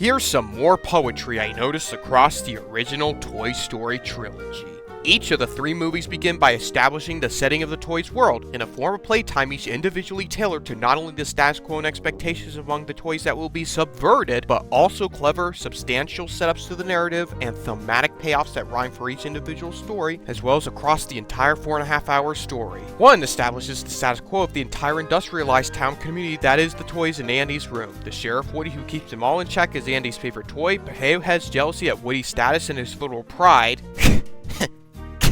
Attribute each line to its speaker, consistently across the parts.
Speaker 1: Here's some more poetry I noticed across the original Toy Story trilogy. Each of the three movies begin by establishing the setting of the toys' world in a form of playtime, each individually tailored to not only the status quo and expectations among the toys that will be subverted, but also clever, substantial setups to the narrative and thematic payoffs that rhyme for each individual story, as well as across the entire 4.5-hour story. One establishes the status quo of the entire industrialized town community that is the toys in Andy's room. The Sheriff Woody, who keeps them all in check, is Andy's favorite toy, but Heo has jealousy at Woody's status and his little pride.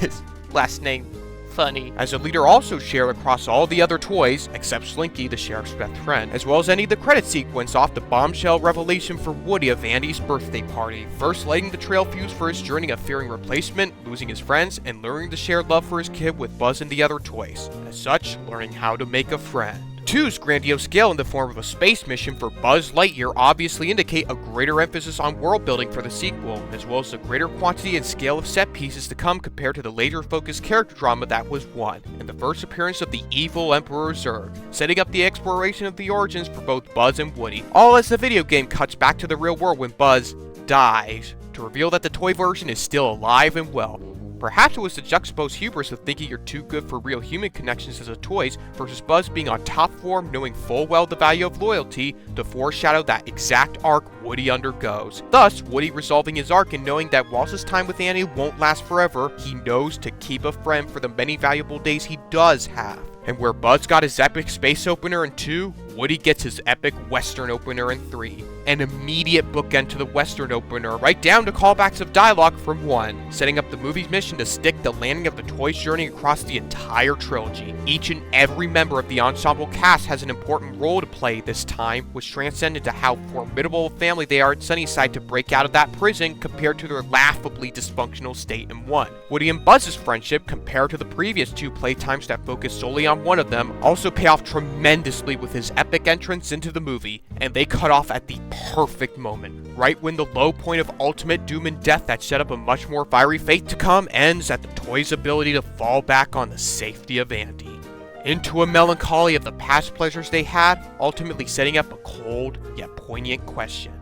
Speaker 1: His last name funny. As a leader also shared across all the other toys, except Slinky, the sheriff's best friend, as well as any of the credit sequence off the bombshell revelation for Woody of Andy's birthday party, first lighting the trail fuse for his journey of fearing replacement, losing his friends, and learning the shared love for his kid with Buzz and the other toys. As such, learning how to make a friend. 2's grandiose scale in the form of a space mission for Buzz Lightyear obviously indicate a greater emphasis on world building for the sequel, as well as the greater quantity and scale of set pieces to come compared to the laser-focused character drama that was 1, and the first appearance of the evil Emperor Zurg, setting up the exploration of the origins for both Buzz and Woody, all as the video game cuts back to the real world when Buzz dies, to reveal that the toy version is still alive and well. Perhaps it was the juxtaposed hubris of thinking you're too good for real human connections as a toys versus Buzz being on top form, knowing full well the value of loyalty, to foreshadow that exact arc Woody undergoes. Thus, Woody resolving his arc and knowing that whilst his time with Andy won't last forever, he knows to keep a friend for the many valuable days he does have. And where Buzz got his epic space opener in 2, Woody gets his epic Western opener in 3. An immediate bookend to the Western opener, right down to callbacks of dialogue from 1, setting up the movie's mission to stick the landing of the toys' journey across the entire trilogy. Each and every member of the ensemble cast has an important role to play this time, which transcends into how formidable a family they are at Sunnyside to break out of that prison compared to their laughably dysfunctional state in 1. Woody and Buzz's friendship, compared to the previous 2 playtimes that focus solely on one of them, also pay off tremendously with his epic entrance into the movie, and they cut off at the perfect moment, right when the low point of ultimate doom and death that set up a much more fiery fate to come ends at the toys' ability to fall back on the safety of Andy. Into a melancholy of the past pleasures they had, ultimately setting up a cold yet poignant question.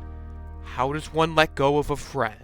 Speaker 1: How does one let go of a friend?